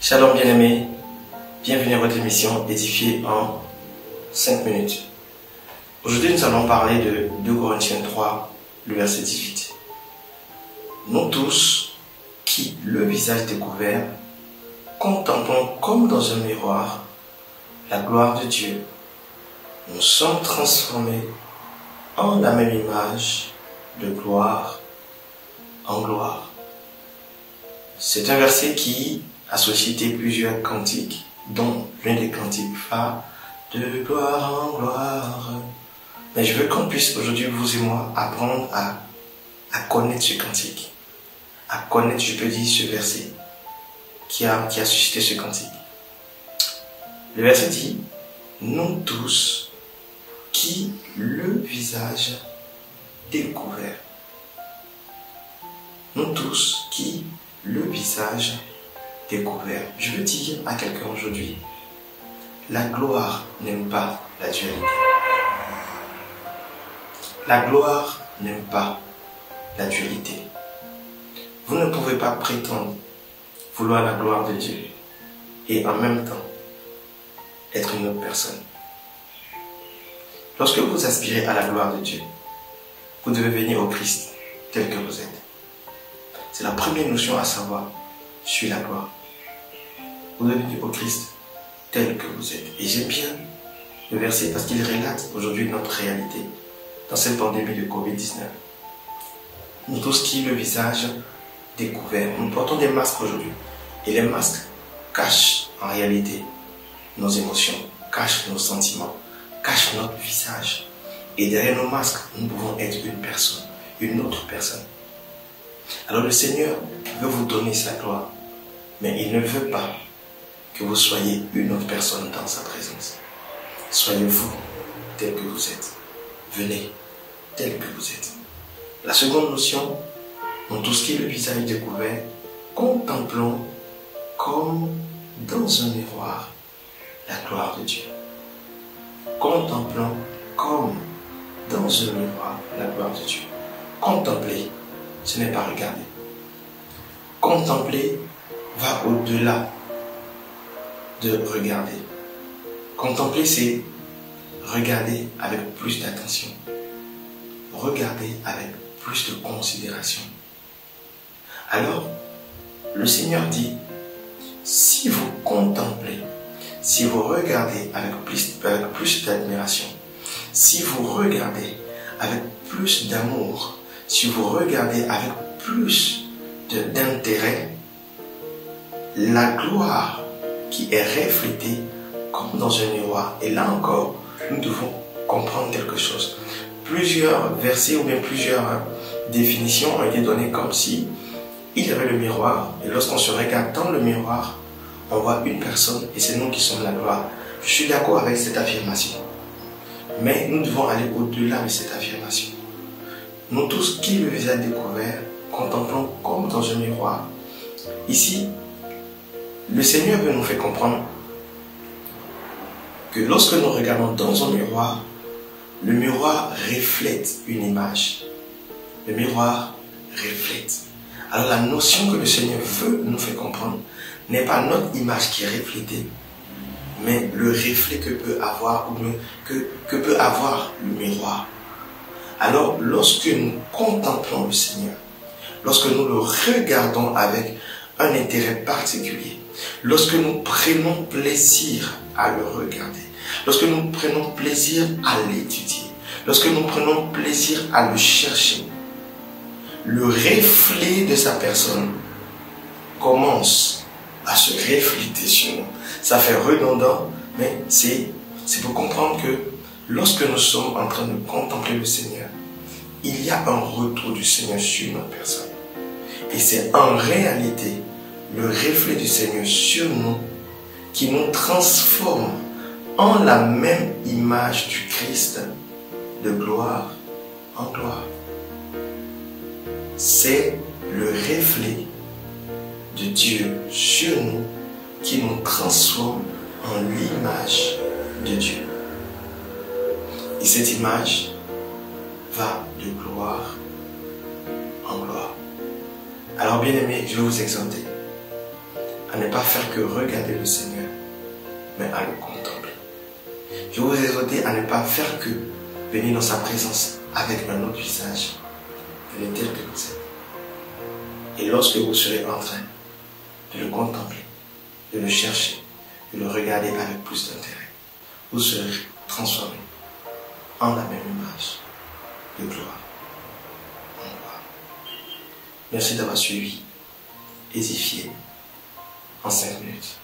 Shalom bien-aimés, bienvenue à votre émission édifiée en 5 minutes. Aujourd'hui nous allons parler de 2 Corinthiens 3, le verset 18. Nous tous, qui, le visage découvert, contemplons comme dans un miroir la gloire de Dieu, nous sommes transformés en la même image de gloire en gloire. C'est un verset qui a suscité plusieurs cantiques, dont l'un des cantiques phares de gloire en gloire. Mais je veux qu'on puisse aujourd'hui, vous et moi, apprendre à connaître ce cantique, à connaître, je peux dire, ce verset qui a suscité ce cantique. Le verset dit: nous tous qui le visage découvert. Nous tous qui le visage découvert. Je veux dire à quelqu'un aujourd'hui, la gloire n'aime pas la dualité. La gloire n'aime pas la dualité. Vous ne pouvez pas prétendre vouloir la gloire de Dieu et en même temps être une autre personne. Lorsque vous aspirez à la gloire de Dieu, vous devez venir au Christ tel que vous êtes. C'est la première notion à savoir. Je suis la gloire. Vous devez venir au Christ tel que vous êtes. Et j'aime bien le verset parce qu'il relate aujourd'hui notre réalité dans cette pandémie de Covid-19. Nous tous qui le visage découvert, nous portons des masques aujourd'hui. Et les masques cachent en réalité nos émotions, cachent nos sentiments, cachent notre visage. Et derrière nos masques, nous pouvons être une personne, une autre personne. Alors le Seigneur veut vous donner sa gloire, mais il ne veut pas que vous soyez une autre personne dans sa présence. Soyez vous tel que vous êtes. Venez tel que vous êtes. La seconde notion, dans tout ce qui est le visage découvert, contemplons comme dans un miroir la gloire de Dieu. Contemplons comme dans un miroir la gloire de Dieu. Contempler, ce n'est pas regarder. Contempler va au-delà de regarder. Contempler, c'est regarder avec plus d'attention. Regarder avec plus de considération. Alors, le Seigneur dit, si vous contemplez, si vous regardez avec plus d'admiration, si vous regardez avec plus d'amour, si vous regardez avec plus d'intérêt, la gloire qui est reflétée comme dans un miroir. Et là encore, nous devons comprendre quelque chose. Plusieurs versets ou bien plusieurs définitions ont été données comme si il y avait le miroir et lorsqu'on se regarde dans le miroir, on voit une personne et c'est nous qui sommes la gloire. Je suis d'accord avec cette affirmation. Mais nous devons aller au-delà de cette affirmation. Nous tous qui le visage découvert, contemplons comme dans un miroir. Ici, le Seigneur veut nous faire comprendre que lorsque nous regardons dans un miroir, le miroir reflète une image. Le miroir reflète. Alors la notion que le Seigneur veut nous faire comprendre n'est pas notre image qui est reflétée, mais le reflet que peut avoir, que peut avoir le miroir. Alors lorsque nous contemplons le Seigneur, lorsque nous le regardons avec un intérêt particulier, lorsque nous prenons plaisir à le regarder, lorsque nous prenons plaisir à l'étudier, lorsque nous prenons plaisir à le chercher, le reflet de sa personne commence à se refléter sur nous. Ça fait redondant, mais c'est pour comprendre que lorsque nous sommes en train de contempler le Seigneur, il y a un retour du Seigneur sur notre personne. Et c'est en réalité le reflet du Seigneur sur nous qui nous transforme en la même image du Christ de gloire en gloire. C'est le reflet de Dieu sur nous qui nous transforme en l'image de Dieu. Et cette image va de gloire en gloire. Alors bien aimé, je vais vous exhorter à ne pas faire que regarder le Seigneur, mais à le contempler. Je vous exhorte à ne pas faire que venir dans sa présence avec un autre visage. Venez tel que vous êtes. Et lorsque vous serez en train de le contempler, de le chercher, de le regarder avec plus d'intérêt, vous serez transformé en la même image de gloire en gloire. Merci d'avoir suivi Édifié en 5 minutes.